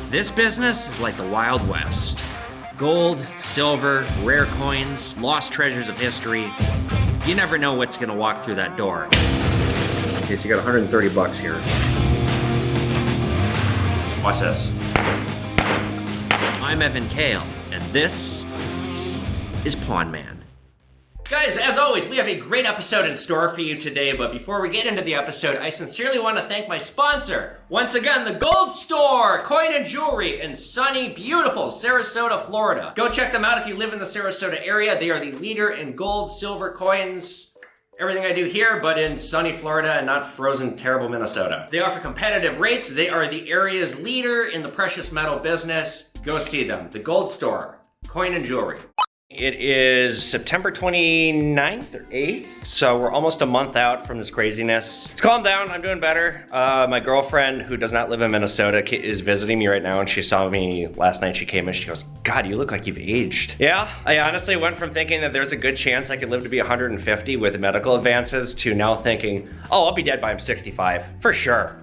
This business is like the Wild West. Gold, silver, rare coins, lost treasures of history. You never know what's gonna walk through that door. Okay, so you got 130 bucks here. Watch this. I'm Evan Kale, and this is Pawn Man. Guys, as always, we have a great episode in store for you today, but before we get into the episode, I sincerely want to thank my sponsor. Once again, the Gold Store, coin and jewelry in sunny, beautiful Sarasota, Florida. Go check them out if you live in the Sarasota area. They are the leader in gold, silver coins, everything I do here, but in sunny Florida and not frozen, terrible Minnesota. They offer competitive rates. They are the area's leader in the precious metal business. Go see them. The Gold Store, coin and jewelry. It is September 29th or 8th, so we're almost a month out from this craziness. It's calmed down, I'm doing better. My girlfriend, who does not live in Minnesota, is visiting me right now, and she saw me last night. She came in, she goes, God, you look like you've aged. Yeah, I honestly went from thinking that there's a good chance I could live to be 150 with medical advances to now thinking, oh, I'll be dead by I'm 65. For sure,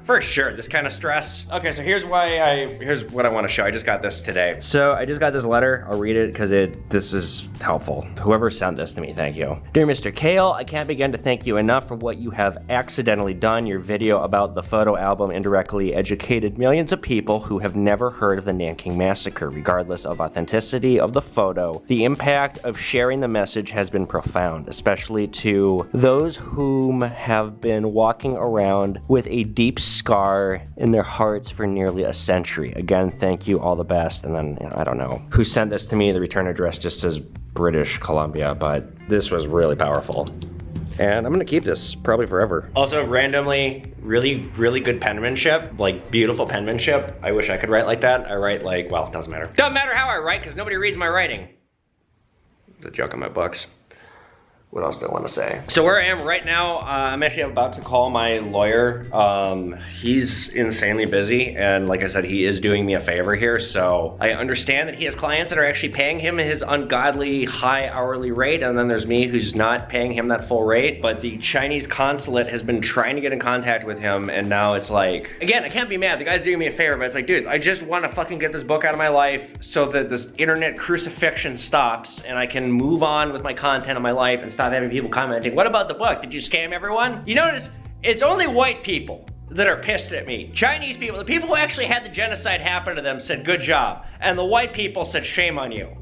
this kind of stress. Okay, so here's what I want to show. I just got this today. So I just got this letter. I'll read it because this is helpful. Whoever sent this to me, thank you. Dear Mr. Kale, I can't begin to thank you enough for what you have accidentally done. Your video about the photo album indirectly educated millions of people who have never heard of the Nanking Massacre. Regardless of authenticity of the photo, the impact of sharing the message has been profound, especially to those whom have been walking around with a deep scar in their hearts for nearly a century. Again, thank you, all the best. And then, I don't know who sent this to me. The return address just says British Columbia, but this was really powerful. And I'm gonna keep this probably forever. Also, randomly, really good penmanship, like beautiful penmanship. I wish I could write like that. I write like, well, it doesn't matter. Doesn't matter how I write because nobody reads my writing. The joke on my books. What else do I want to say? So where I am right now, I'm actually about to call my lawyer. He's insanely busy, and like I said, he is doing me a favor here, so I understand that he has clients that are actually paying him his ungodly high hourly rate, and then there's me who's not paying him that full rate, but the Chinese consulate has been trying to get in contact with him, and now it's like, again, I can't be mad. The guy's doing me a favor, but it's like, dude, I just want to fucking get this book out of my life so that this internet crucifixion stops, and I can move on with my content of my life and stop having people commenting, what about the book? Did you scam everyone? You notice, it's only white people that are pissed at me. Chinese people, the people who actually had the genocide happen to them said good job. And the white people said shame on you.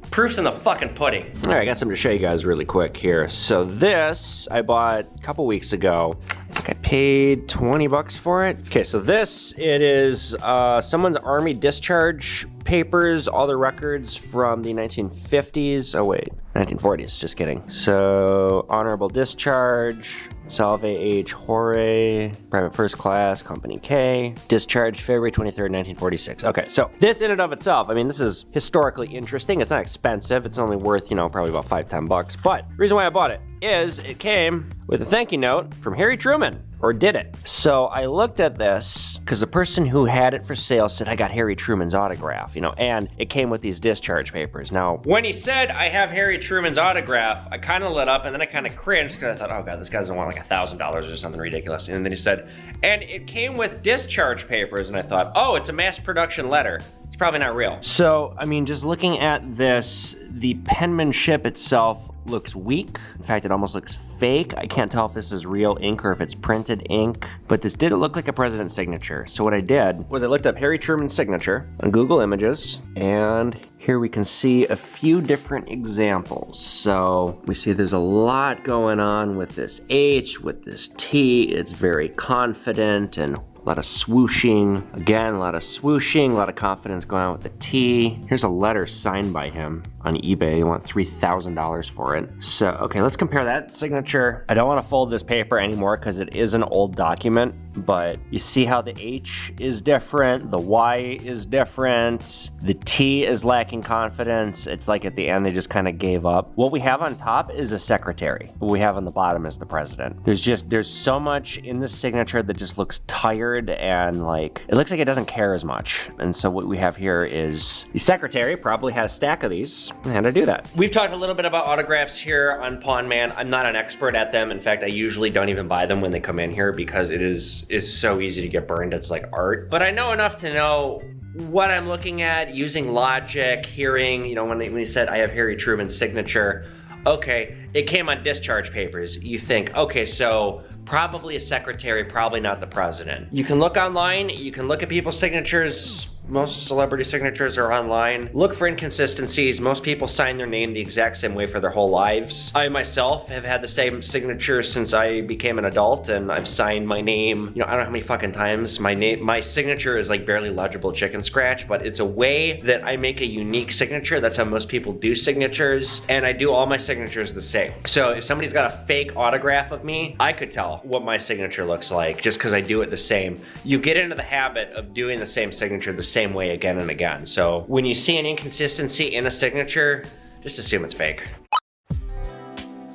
Proof's in the fucking pudding. All right, I got something to show you guys really quick here. So this, I bought a couple weeks ago. I think I paid 20 bucks for it. Okay, so this, it is someone's army discharge papers, all the records from the 1950s. Oh wait, 1940s, just kidding. So, honorable discharge, Salve H. Hore, Private First Class, Company K, discharged February 23rd, 1946. Okay, so this in and of itself, I mean, this is historically interesting. It's not expensive. It's only worth, probably about $5-10 bucks. But the reason why I bought it is it came with a thank you note from Harry Truman. Or did it? So I looked at this because the person who had it for sale said, I got Harry Truman's autograph, and it came with these discharge papers. Now, when he said, I have Harry Truman's autograph, I kind of lit up and then I kind of cringed because I thought, oh God, this guy's gonna want like $1,000 or something ridiculous. And then he said, and it came with discharge papers. And I thought, oh, it's a mass production letter. It's probably not real. So, I mean, just looking at this, the penmanship itself looks weak. In fact, it almost looks fake. I can't tell if this is real ink or if it's printed ink, but this did look like a president's signature. So what I did was I looked up Harry Truman's signature on Google Images, and here we can see a few different examples. So we see there's a lot going on with this H, with this T. It's very confident and a lot of swooshing. Again, a lot of swooshing, a lot of confidence going on with the T. Here's a letter signed by him on eBay. You want $3,000 for it. So, okay, let's compare that signature. I don't want to fold this paper anymore because it is an old document, but you see how the H is different, the Y is different, the T is lacking confidence. It's like at the end they just kind of gave up. What we have on top is a secretary. What we have on the bottom is the president. There's so much in this signature that just looks tired and like, it looks like it doesn't care as much. And so what we have here is the secretary probably has a stack of these and how to do that. We've talked a little bit about autographs here on Pawn Man. I'm not an expert at them. In fact, I usually don't even buy them when they come in here because it is so easy to get burned. It's like art. But I know enough to know what I'm looking at, using logic, hearing, you know, when he said, I have Harry Truman's signature, okay, it came on discharge papers. You think, okay, so probably a secretary, probably not the president. You can look online, you can look at people's signatures. Most celebrity signatures are online. Look for inconsistencies. Most people sign their name the exact same way for their whole lives. I myself have had the same signature since I became an adult, and I've signed my name, you know, I don't know how many fucking times. My signature is like barely legible chicken scratch, but it's a way that I make a unique signature. That's how most people do signatures, and I do all my signatures the same. So if somebody's got a fake autograph of me, I could tell what my signature looks like just because I do it the same. You get into the habit of doing the same signature the same way again and again. So when you see an inconsistency in a signature, just assume it's fake.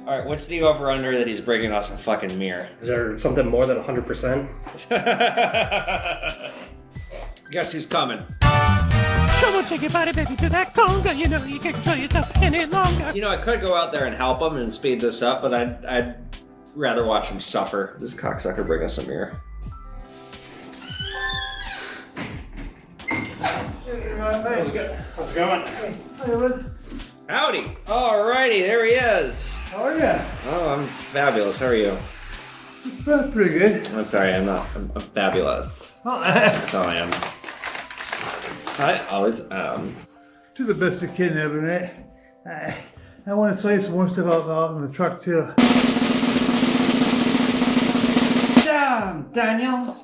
All right, what's the over-under that he's bringing us a fucking mirror? Is there something more than 100%? Guess who's coming? Come on, take your body, baby, to that conga. You know you can't control yourself any longer. You know, I could go out there and help him and speed this up, but I'd rather watch him suffer. This cocksucker bring us a mirror. How's it going? Howdy. Alrighty, there he is. How are you? Oh, I'm fabulous. How are you? Pretty good. I'm sorry, I'm not. I'm fabulous. Oh, That's all I am. I always am. to the best I can, ever, right? I want to say some more stuff out in the truck, too. Damn, Daniel.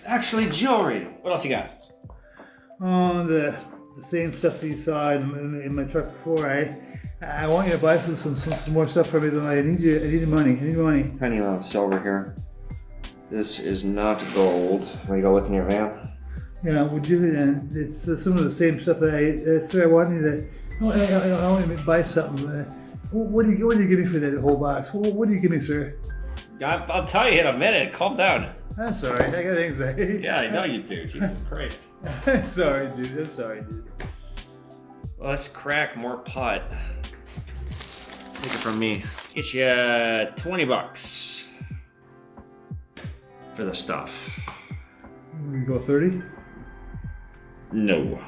Actually, jewelry. What else you got? Oh, the same stuff that you saw in my truck before. I want you to buy some more stuff for me. I need money. Tiny amount of silver here. This is not gold. Want to go look in your van? Yeah, would you? And it's some of the same stuff that I want you to. I want you to buy something. What do you give me for that whole box? What do you give me, sir? I'll tell you in a minute. Calm down. I'm sorry. I got anxiety. Yeah, I know you do. Jesus Christ. I'm sorry, dude. Let's crack more pot. Take it from me. Get you $20 for the stuff. We go 30? No,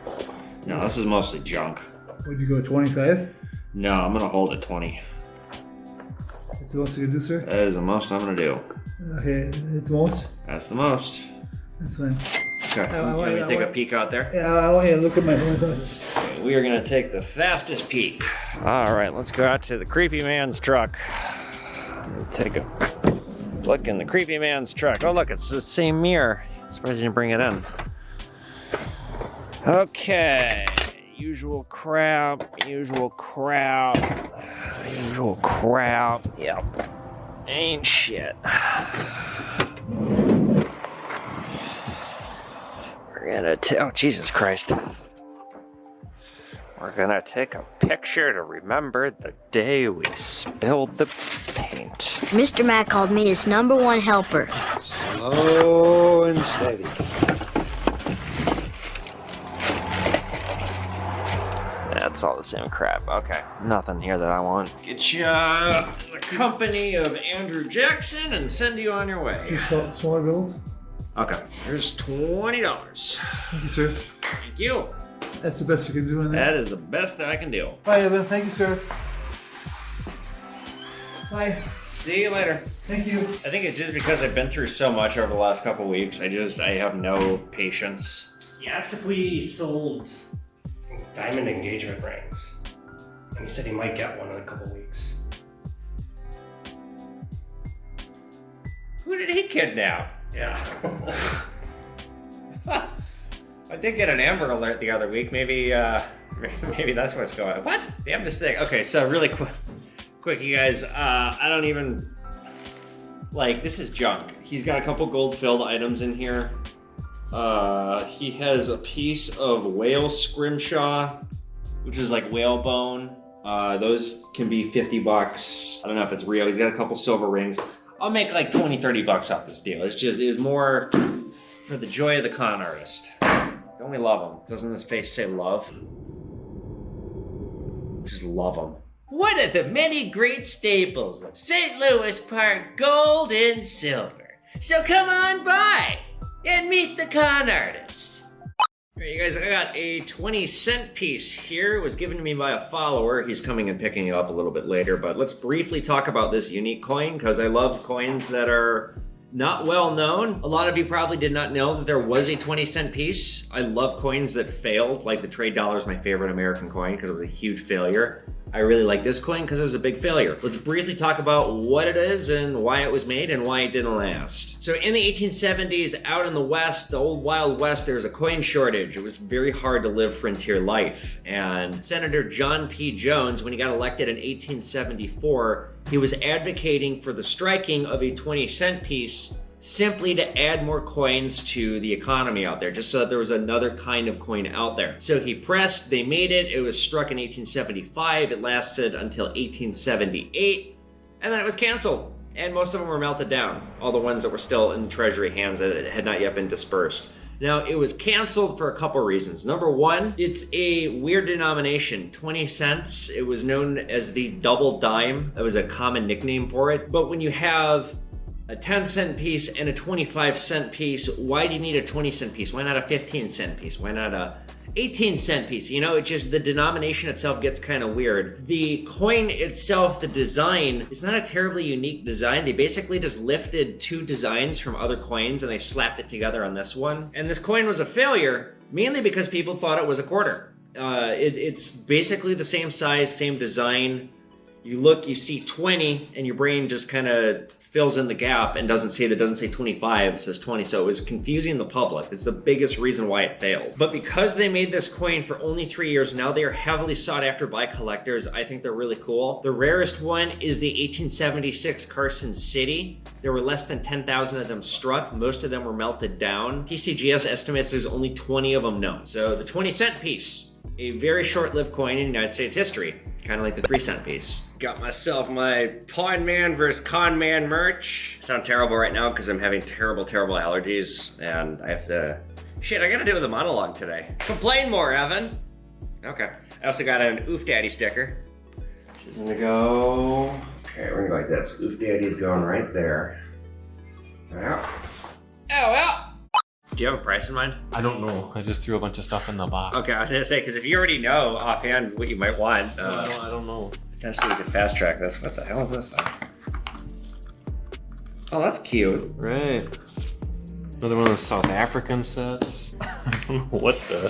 this is mostly junk. Would you go 25? No, I'm gonna hold at 20. That's the most you can do, sir? That is the most I'm gonna do. Okay, it's most? That's the most. That's fine. Okay, you want me to take a peek out there? Yeah, I want you to look at my Okay, we are gonna take the fastest peek. All right, let's go out to the creepy man's truck. Take a look in the creepy man's truck. Oh look, it's the same mirror. Surprised you didn't bring it in. Okay, usual crap. Yep, ain't shit. We're gonna oh Jesus Christ. We're gonna take a picture to remember the day we spilled the paint. Mr. Matt called me his #1 helper. Slow and steady. That's all the same crap. Okay, nothing here that I want. Get you the company of Andrew Jackson and send you on your way. smaller bills? Okay, here's $20. Thank you, sir. Thank you. That's the best you can do on that. That is the best that I can do. Bye, Evan. Thank you, sir. Bye. See you later. Thank you. I think it's just because I've been through so much over the last couple weeks. I have no patience. He asked if we sold diamond engagement rings. And he said he might get one in a couple weeks. Who did he kidnap? Yeah. I did get an Amber Alert the other week. Maybe that's what's going on. What? Damn this thing. Okay, so really quick, you guys. I don't even this is junk. He's got a couple gold-filled items in here. He has a piece of whale scrimshaw, which is like whalebone. Those can be $50. I don't know if it's real. He's got a couple silver rings. I'll make like $20-30 off this deal. It's more for the joy of the con artist. Don't we love him? Doesn't his face say love? Just love him. One of the many great staples of St. Louis Park, gold and silver. So come on by and meet the con artist. Alright, you guys, I got a 20-cent piece here. It was given to me by a follower. He's coming and picking it up a little bit later, but let's briefly talk about this unique coin, because I love coins that are not well known. A lot of you probably did not know that there was a 20-cent piece. I love coins that failed, like the trade dollar is my favorite American coin because it was a huge failure. I really like this coin because it was a big failure. Let's briefly talk about what it is and why it was made and why it didn't last. So in the 1870s, out in the West, the old Wild West, there was a coin shortage. It was very hard to live frontier life. And Senator John P. Jones, when he got elected in 1874, he was advocating for the striking of a 20-cent piece simply to add more coins to the economy out there, just so that there was another kind of coin out there. So he pressed, they made it, it was struck in 1875, it lasted until 1878, and then it was canceled. And most of them were melted down, all the ones that were still in treasury hands that had not yet been dispersed. Now, it was canceled for a couple reasons. Number one, it's a weird denomination, 20 cents. It was known as the double dime. That was a common nickname for it. But when you have a 10-cent piece and a 25-cent piece, why do you need a 20-cent piece? Why not a 15-cent piece? Why not a 18-cent piece? You know, it just, the denomination itself gets kind of weird. The coin itself, the design, it's not a terribly unique design. They basically just lifted two designs from other coins and they slapped it together on this one. And this coin was a failure, mainly because people thought it was a quarter. It's basically the same size, same design. You look, you see 20, and your brain just kind of fills in the gap and doesn't say 25, it says 20. So it was confusing the public. It's the biggest reason why it failed. But because they made this coin for only 3 years, now they are heavily sought after by collectors. I think they're really cool. The rarest one is the 1876 Carson City. There were less than 10,000 of them struck. Most of them were melted down. PCGS estimates there's only 20 of them known. So the 20-cent piece, a very short-lived coin in United States history. Kind of like the 3-cent piece. Got myself my Pawn Man vs. Con Man merch. I sound terrible right now because I'm having terrible allergies and I have to... Shit, I gotta do with a monologue today. Complain more, Evan. Okay. I also got an Oof Daddy sticker. She's gonna go... Okay, we're gonna go like this. Oof Daddy's going right there. Ow. Ow. Do you have a price in mind? I don't know. I just threw a bunch of stuff in the box. Okay, I was gonna say, because if you already know offhand what you might want, I don't know. Potentially we could fast track this. What the hell is this thing? Oh, that's cute. Right. Another one of the South African sets. I don't know what the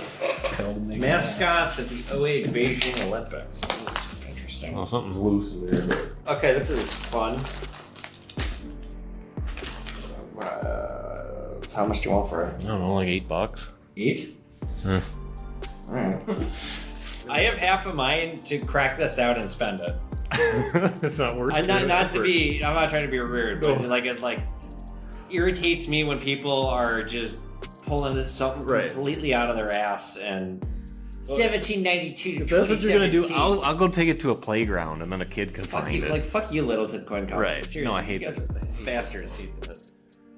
hell to make. Mascots at the 08 Beijing Olympics. This is interesting. Oh, something's loose in there. Okay, this is fun. How much do you want for it? I don't know, like $8. Eat? Alright. I have half of mine to crack this out and spend it. It's not worth it. I'm not trying to be rude, but it irritates me when people are just pulling something completely out of their ass and 1792 If that's what you're gonna do, I'll go take it to a playground and then a kid can find it. Like, fuck you, Littleton Coin Company. Right. Seriously, No, I hate you guys that. are bastards.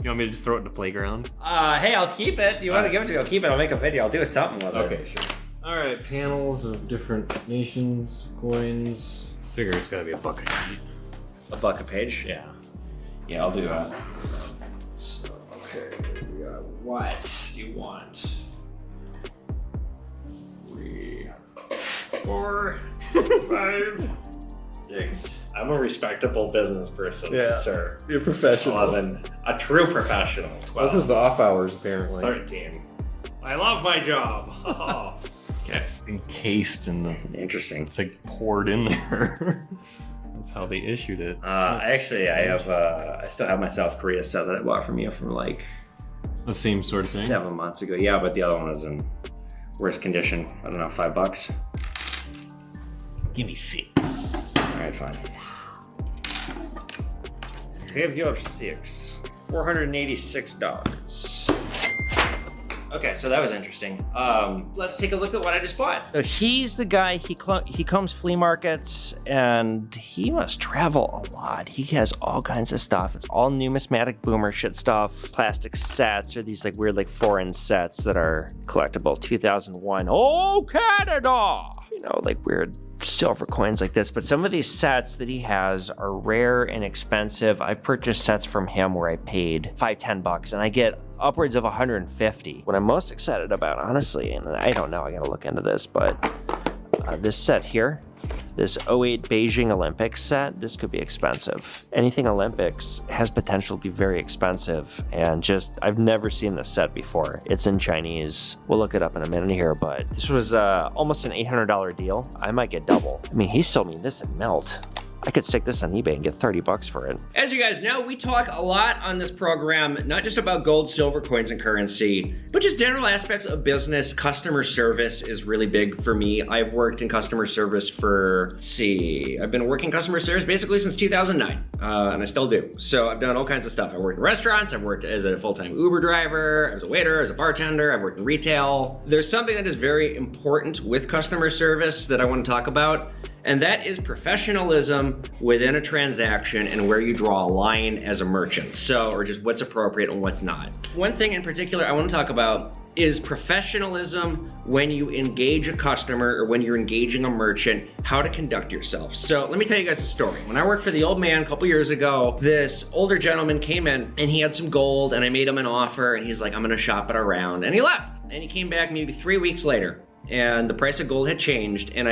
You want me to just throw it in the playground? Hey, I'll keep it. You want to give it to me? I'll keep it. I'll make a video. I'll do something with it. Okay, sure. All right, panels of different nations, coins. Figure it's gotta be a buck a sheet. A buck a page? Yeah. Yeah, I'll do that. So, okay, we got what do you want? 3, 4, 5, 6. I'm a respectable business person, sir. You're professional. 11. A true professional. 12. This is the off hours, apparently. 13. I love my job. Okay. Encased in the... Interesting. It's like poured in there. That's how they issued it. Actually, I still have my South Korea set that I bought from you from like... The same sort of thing? 7 months ago. Yeah, but the other one was in worse condition. I don't know, $5. Give me 6. All right, fine. Have your 6. $486. Okay, so that was interesting. Let's take a look at what I just bought. So he's the guy, he combs flea markets, and he must travel a lot. He has all kinds of stuff. It's all numismatic boomer shit stuff. Plastic sets, or these like weird like foreign sets that are collectible. 2001, oh, Canada! You know, like weird silver coins like this, but some of these sets that he has are rare and expensive. I purchased sets from him where I paid $5-10 and I get upwards of 150. What I'm most excited about, honestly, and I don't know, I gotta look into this, but this set here, this '08 Beijing Olympics set, this could be expensive. Anything Olympics has potential to be very expensive, and just, I've never seen this set before. It's in Chinese. We'll look it up in a minute here, but this was almost an $800 deal. I might get double. I mean, he sold me this in melt. I could stick this on eBay and get 30 bucks for it. As you guys know, we talk a lot on this program, not just about gold, silver, coins, and currency, but just general aspects of business. Customer service is really big for me. I've worked in customer service for, let's see, I've been working customer service basically since 2009, and I still do. So I've done all kinds of stuff. I worked in restaurants, I've worked as a full-time Uber driver, as a waiter, as a bartender, I've worked in retail. There's something that is very important with customer service that I want to talk about, and that is professionalism within a transaction and where you draw a line as a merchant. So, or just what's appropriate and what's not. One thing in particular I want to talk about is professionalism when you engage a customer or when you're engaging a merchant, how to conduct yourself. So let me tell you guys a story. When I worked for the old man a couple years ago, this older gentleman came in and he had some gold and I made him an offer and he's like, I'm gonna shop it around, and he left. And he came back maybe 3 weeks later, and the price of gold had changed, and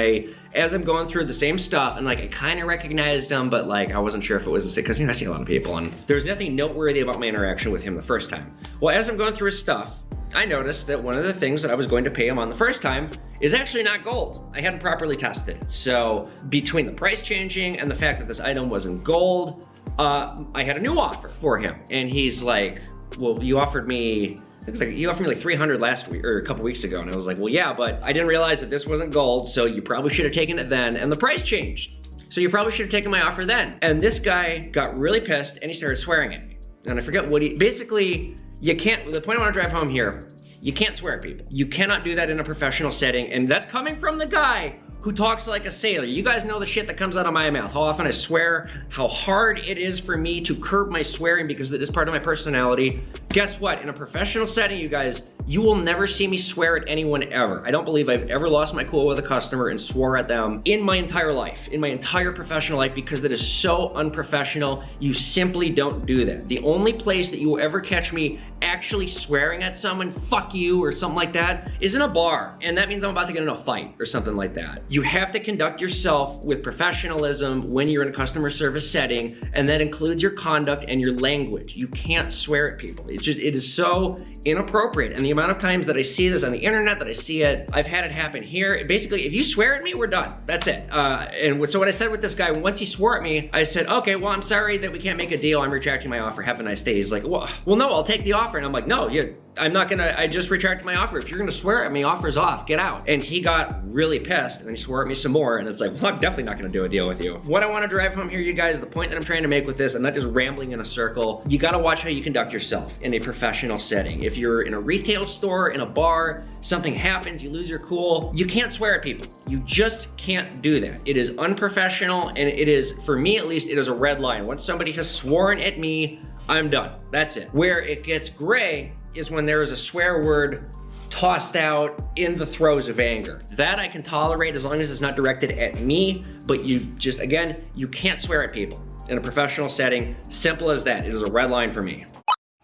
as I'm going through the same stuff, and like I kind of recognized him, but like I wasn't sure if it was the same, because I see a lot of people, and there's nothing noteworthy about my interaction with him the first time. Well, as I'm going through his stuff, I noticed that one of the things that I was going to pay him on the first time is actually not gold. I hadn't properly tested it. So between the price changing and the fact that this item wasn't gold, I had a new offer for him, and he's like, well, you offered me, it was like, you offered me like 300 last week, or a couple weeks ago. And I was like, well, yeah, but I didn't realize that this wasn't gold, so you probably should have taken it then, and the price changed. So you probably should have taken my offer then. And this guy got really pissed, and he started swearing at me. And I forget what basically, you can't, the point I want to drive home here, you can't swear at people. You cannot do that in a professional setting, and that's coming from the guy who talks like a sailor. You guys know the shit that comes out of my mouth, how often I swear, how hard it is for me to curb my swearing because it is part of my personality. Guess what? In a professional setting, you guys, you will never see me swear at anyone ever. I don't believe I've ever lost my cool with a customer and swore at them in my entire life, in my entire professional life, because that is so unprofessional. You simply don't do that. The only place that you will ever catch me actually swearing at someone, fuck you, or something like that, is in a bar. And that means I'm about to get in a fight or something like that. You have to conduct yourself with professionalism when you're in a customer service setting, and that includes your conduct and your language. You can't swear at people. It is so inappropriate. And the amount of times that I see this on the internet, that I see it, I've had it happen here. Basically, if you swear at me, we're done. That's it. So what I said with this guy, once he swore at me, I said, okay, well, I'm sorry that we can't make a deal. I'm retracting my offer. Have a nice day. He's like, well, no, I'll take the offer. And I'm like, no, I'm not gonna, I just retracted my offer. If you're gonna swear at me, offer's off, get out. And he got really pissed, and then he swore at me some more, and it's like, well, I'm definitely not gonna do a deal with you. What I wanna drive home here, you guys, the point that I'm trying to make with this, I'm not just rambling in a circle, you gotta watch how you conduct yourself in a professional setting. If you're in a retail store, in a bar, something happens, you lose your cool, you can't swear at people. You just can't do that. It is unprofessional, and it is, for me at least, it is a red line. Once somebody has sworn at me, I'm done. That's it. Where it gets gray is when there is a swear word tossed out in the throes of anger. That I can tolerate as long as it's not directed at me, but you just, again, you can't swear at people in a professional setting. Simple as that. It is a red line for me.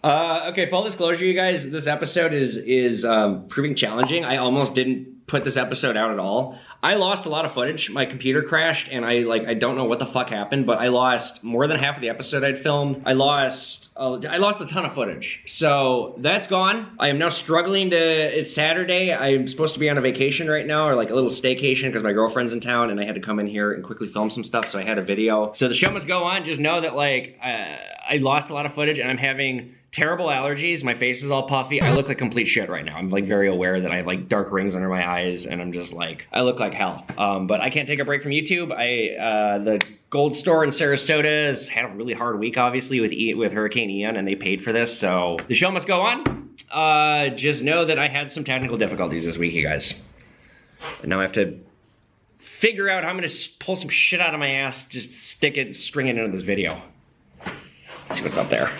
Okay, full disclosure, you guys, this episode is proving challenging. I almost didn't put this episode out at all. I lost a lot of footage. My computer crashed, and I don't know what the fuck happened, but I lost more than half of the episode I'd filmed. I lost a ton of footage. So that's gone. I am now struggling it's Saturday. I'm supposed to be on a vacation right now, or like a little staycation, because my girlfriend's in town, and I had to come in here and quickly film some stuff, so I had a video. So the show must go on. Just know that I lost a lot of footage, and I'm having terrible allergies. My face is all puffy. I look like complete shit right now. I'm like very aware that I have like dark rings under my eyes, and I'm just like, I look like hell. But I can't take a break from YouTube. The gold store in Sarasota has had a really hard week, obviously, with Hurricane Ian, and they paid for this, so the show must go on. Just know that I had some technical difficulties this week, you guys. And now I have to figure out how I'm gonna pull some shit out of my ass, just string it into this video. Let's see what's up there.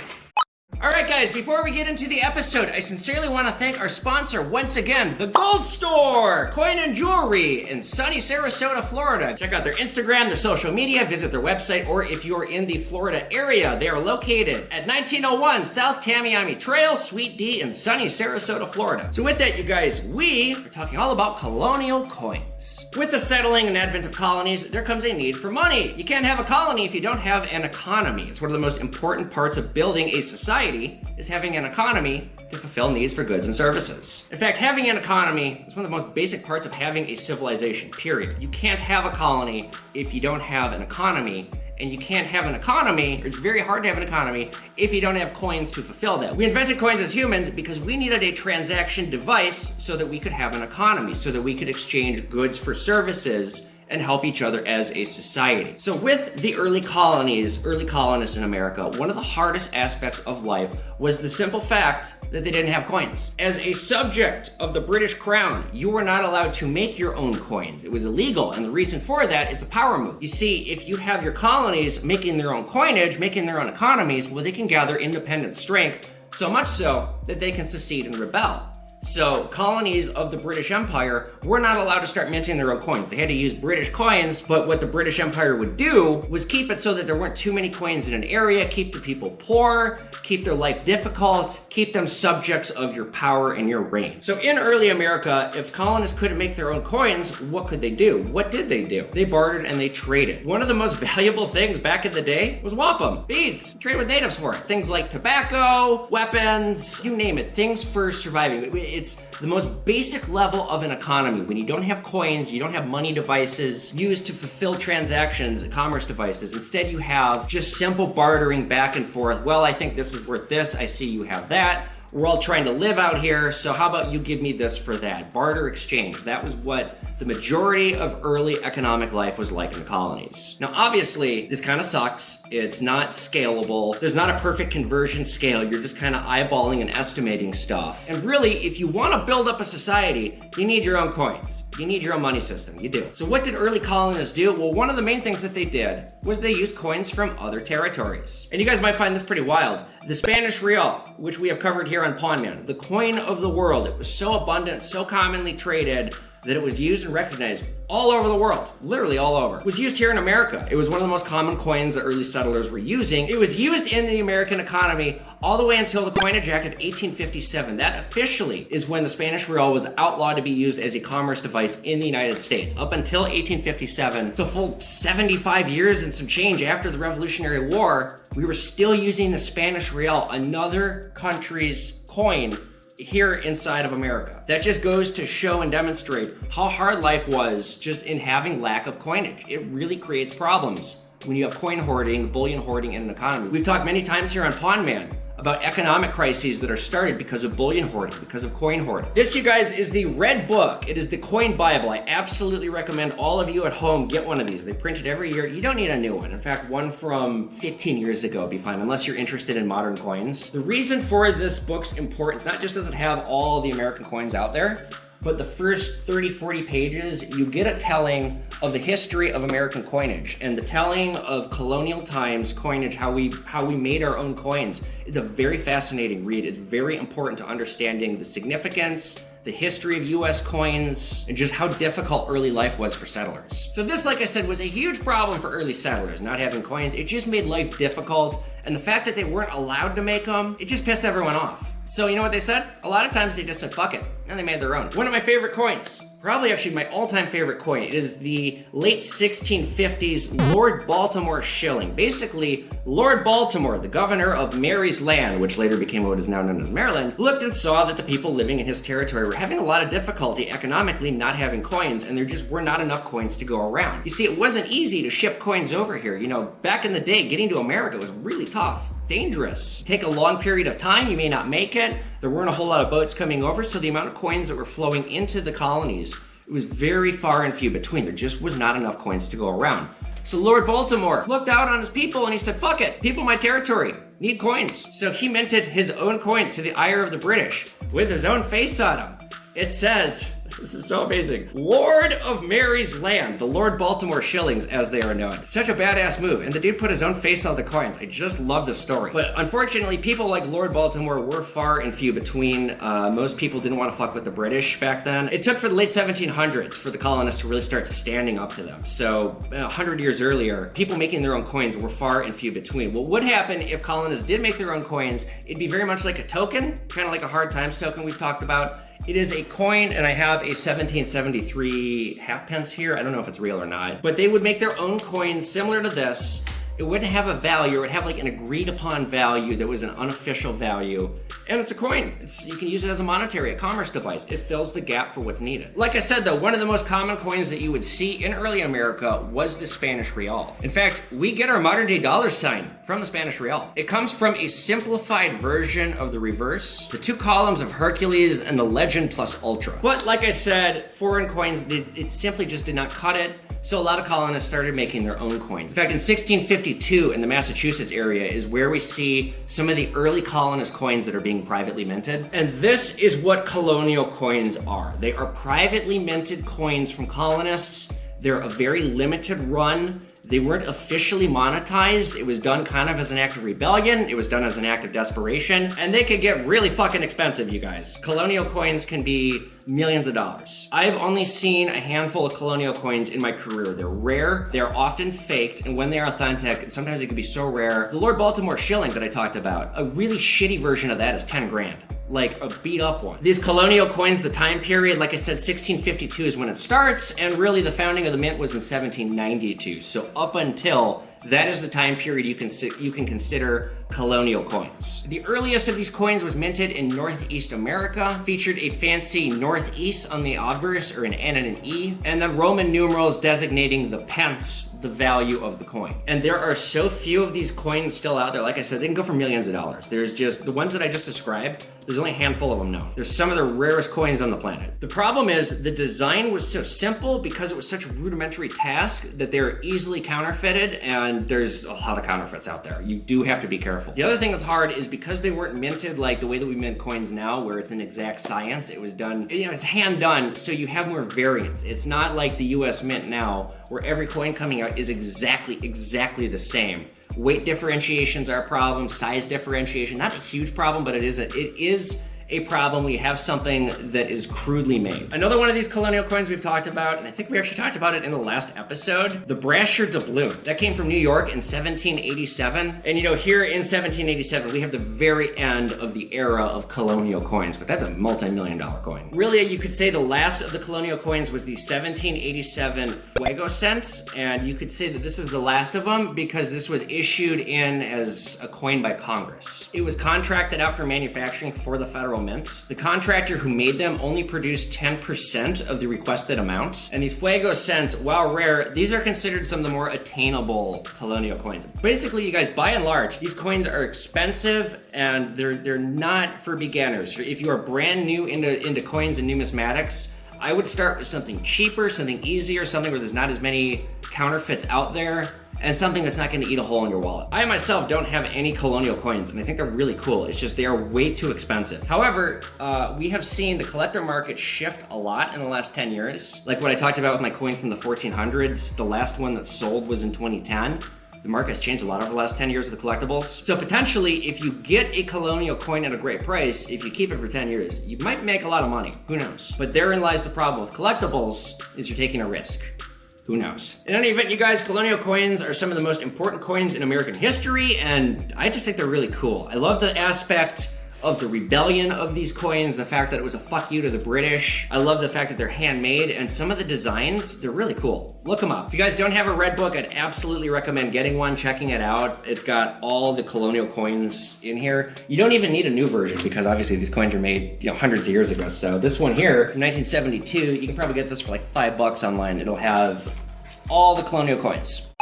All right, guys, before we get into the episode, I sincerely want to thank our sponsor once again, The Gold Store, coin and jewelry in sunny Sarasota, Florida. Check out their Instagram, their social media, visit their website, or if you're in the Florida area, they are located at 1901 South Tamiami Trail, Suite D in sunny Sarasota, Florida. So with that, you guys, we are talking all about colonial coins. With the settling and advent of colonies, there comes a need for money. You can't have a colony if you don't have an economy. It's one of the most important parts of building a society is having an economy to fulfill needs for goods and services. In fact, having an economy is one of the most basic parts of having a civilization, period. You can't have a colony if you don't have an economy, and you can't have an economy, or it's very hard to have an economy, if you don't have coins to fulfill them. We invented coins as humans because we needed a transaction device so that we could have an economy, so that we could exchange goods for services and help each other as a society. So with the early colonists in America, one of the hardest aspects of life was the simple fact that they didn't have coins. As a subject of the British Crown, you were not allowed to make your own coins. It was illegal, and the reason for that, it's a power move. You see, if you have your colonies making their own coinage, making their own economies, well, they can gather independent strength, so much so that they can secede and rebel. So colonies of the British Empire were not allowed to start minting their own coins. They had to use British coins, but what the British Empire would do was keep it so that there weren't too many coins in an area, keep the people poor, keep their life difficult, keep them subjects of your power and your reign. So in early America, if colonists couldn't make their own coins, what could they do? What did they do? They bartered and they traded. One of the most valuable things back in the day was wampum, beads. Trade with natives for it. Things like tobacco, weapons, you name it, things for surviving. It's the most basic level of an economy. When you don't have coins, you don't have money devices used to fulfill transactions, commerce devices. Instead, you have just simple bartering back and forth. Well, I think this is worth this. I see you have that. We're all trying to live out here, so how about you give me this for that? Barter exchange. That was what the majority of early economic life was like in the colonies. Now, obviously, this kind of sucks. It's not scalable. There's not a perfect conversion scale. You're just kind of eyeballing and estimating stuff. And really, if you want to build up a society, you need your own coins. You need your own money system. You do. So what did early colonists do? Well, one of the main things that they did was they used coins from other territories. And you guys might find this pretty wild. The Spanish real, which we have covered here on Pawn Man, the coin of the world. It was so abundant, so commonly traded, that it was used and recognized all over the world, literally all over. It was used here in America. It was one of the most common coins the early settlers were using. It was used in the American economy all the way until the Coinage Act of 1857. That officially is when the Spanish real was outlawed to be used as a commerce device in the United States. Up until 1857, it's a full 75 years and some change after the Revolutionary War, we were still using the Spanish real, another country's coin, here inside of America. That just goes to show and demonstrate how hard life was just in having lack of coinage. It really creates problems when you have coin hoarding, bullion hoarding in an economy. We've talked many times here on Pawn Man about economic crises that are started because of bullion hoarding, because of coin hoarding. This, you guys, is the Red Book. It is the Coin Bible. I absolutely recommend all of you at home get one of these. They print it every year. You don't need a new one. In fact, one from 15 years ago would be fine, unless you're interested in modern coins. The reason for this book's importance, not just does it have all the American coins out there, but the first 30, 40 pages, you get a telling of the history of American coinage and the telling of colonial times coinage, how we made our own coins. It's a very fascinating read. It's very important to understanding the significance, the history of US coins, and just how difficult early life was for settlers. So this, like I said, was a huge problem for early settlers, not having coins. It just made life difficult, and the fact that they weren't allowed to make them, it just pissed everyone off. So you know what they said? A lot of times they just said, fuck it, and they made their own. One of my favorite coins, probably actually my all-time favorite coin, it is the late 1650s Lord Baltimore shilling. Basically, Lord Baltimore, the governor of Mary's Land, which later became what is now known as Maryland, looked and saw that the people living in his territory were having a lot of difficulty economically not having coins, and there just were not enough coins to go around. You see, it wasn't easy to ship coins over here. You know, back in the day, getting to America was really tough. Dangerous. Take a long period of time, you may not make it. There weren't a whole lot of boats coming over, so the amount of coins that were flowing into the colonies, it was very far and few between. There just was not enough coins to go around. So Lord Baltimore looked out on his people and he said, fuck it, people in my territory need coins. So he minted his own coins to the ire of the British with his own face on them. It says, this is so amazing, Lord of Mary's Land, the Lord Baltimore shillings as they are known. Such a badass move, and the dude put his own face on the coins. I just love the story. But unfortunately, people like Lord Baltimore were far and few between. Most people didn't want to fuck with the British back then. It took for the late 1700s for the colonists to really start standing up to them. So 100 years earlier, people making their own coins were far and few between. What would happen if colonists did make their own coins, it'd be very much like a token, kind of like a hard times token we've talked about. It is a coin, and I have a 1773 halfpence here. I don't know if it's real or not, but they would make their own coins similar to this. It wouldn't have a value. It would have like an agreed upon value that was an unofficial value. And it's a coin. You can use it as a commerce device. It fills the gap for what's needed. Like I said though, one of the most common coins that you would see in early America was the Spanish real. In fact, we get our modern day dollar sign from the Spanish real. It comes from a simplified version of the reverse, the two columns of Hercules and the legend plus ultra. But like I said, foreign coins, it simply just did not cut it. So a lot of colonists started making their own coins. In fact, in 1652 in the Massachusetts area is where we see some of the early colonist coins that are being privately minted. And this is what colonial coins are. They are privately minted coins from colonists. They're a very limited run. They weren't officially monetized. It was done kind of as an act of rebellion. It was done as an act of desperation. And they could get really fucking expensive, you guys. Colonial coins can be millions of dollars. I've only seen a handful of colonial coins in my career. They're rare, they're often faked, and when they're authentic, sometimes it can be so rare. The Lord Baltimore shilling that I talked about, a really shitty version of that is 10 grand. Like a beat up one. These colonial coins, the time period, like I said, 1652 is when it starts, and really the founding of the mint was in 1792. So up until that is the time period you can consider colonial coins. The earliest of these coins was minted in Northeast America, featured a fancy northeast on the obverse, or an N and an E, and then Roman numerals designating the pence, the value of the coin. And there are so few of these coins still out there. Like I said, they can go for millions of dollars. There's just the ones that I just described, there's only a handful of them known. There's some of the rarest coins on the planet. The problem is the design was so simple because it was such a rudimentary task that they were easily counterfeited, and there's a lot of counterfeits out there. You do have to be careful. The other thing that's hard is because they weren't minted like the way that we mint coins now, where it's an exact science. It was done, it's hand done, so you have more variance. It's not like the US Mint now, where every coin coming out is exactly the same. Weight differentiations are a problem, size differentiation, not a huge problem, but it is a problem. We have something that is crudely made. Another one of these colonial coins we've talked about, and I think we actually talked about it in the last episode, the Brasher doubloon. That came from New York in 1787. And here in 1787, we have the very end of the era of colonial coins, but that's a multi-million-dollar coin. Really, you could say the last of the colonial coins was the 1787 Fuego cent, and you could say that this is the last of them because this was issued in as a coin by Congress. It was contracted out for manufacturing for the federal mint. The contractor who made them only produced 10% of the requested amount. And these Fuego cents, while rare, these are considered some of the more attainable colonial coins. Basically, you guys, by and large, these coins are expensive and they're not for beginners. If you are brand new into coins and numismatics, I would start with something cheaper, something easier, something where there's not as many counterfeits out there, and something that's not going to eat a hole in your wallet. I myself don't have any colonial coins, and I think they're really cool. It's just they are way too expensive. However, we have seen the collector market shift a lot in the last 10 years. Like what I talked about with my coin from the 1400s, the last one that sold was in 2010. The market has changed a lot over the last 10 years with the collectibles. So potentially, if you get a colonial coin at a great price, if you keep it for 10 years, you might make a lot of money. Who knows? But therein lies the problem with collectibles, is you're taking a risk. Who knows? In any event, you guys, colonial coins are some of the most important coins in American history, and I just think they're really cool. I love the aspect of the rebellion of these coins, the fact that it was a fuck you to the British. I love the fact that they're handmade, and some of the designs, they're really cool. Look them up. If you guys don't have a red book, I'd absolutely recommend getting one, checking it out. It's got all the colonial coins in here. You don't even need a new version because obviously these coins were made, hundreds of years ago. So this one here, from 1972, you can probably get this for like $5 online. It'll have all the colonial coins.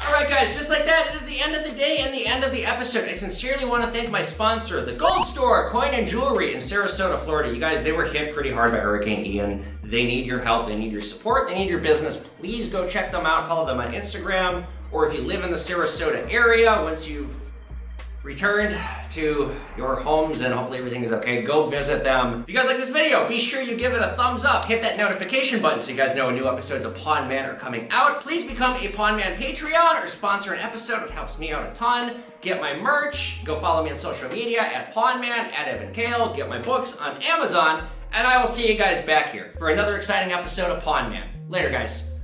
Alright guys, just like that, it is the end of the day and the end of the episode. I sincerely want to thank my sponsor, the Gold Store Coin and Jewelry in Sarasota, Florida. You guys, they were hit pretty hard by Hurricane Ian. They need your help, they need your support, they need your business. Please go check them out, follow them on Instagram, or if you live in the Sarasota area, once you've returned to your homes and hopefully everything is okay. Go visit them. If you guys like this video, be sure you give it a thumbs up. Hit that notification button so you guys know when new episodes of Pawn Man are coming out. Please become a Pawn Man Patreon or sponsor an episode. It helps me out a ton. Get my merch. Go follow me on social media at Pawn Man, at Evan Kale. Get my books on Amazon. And I will see you guys back here for another exciting episode of Pawn Man. Later, guys.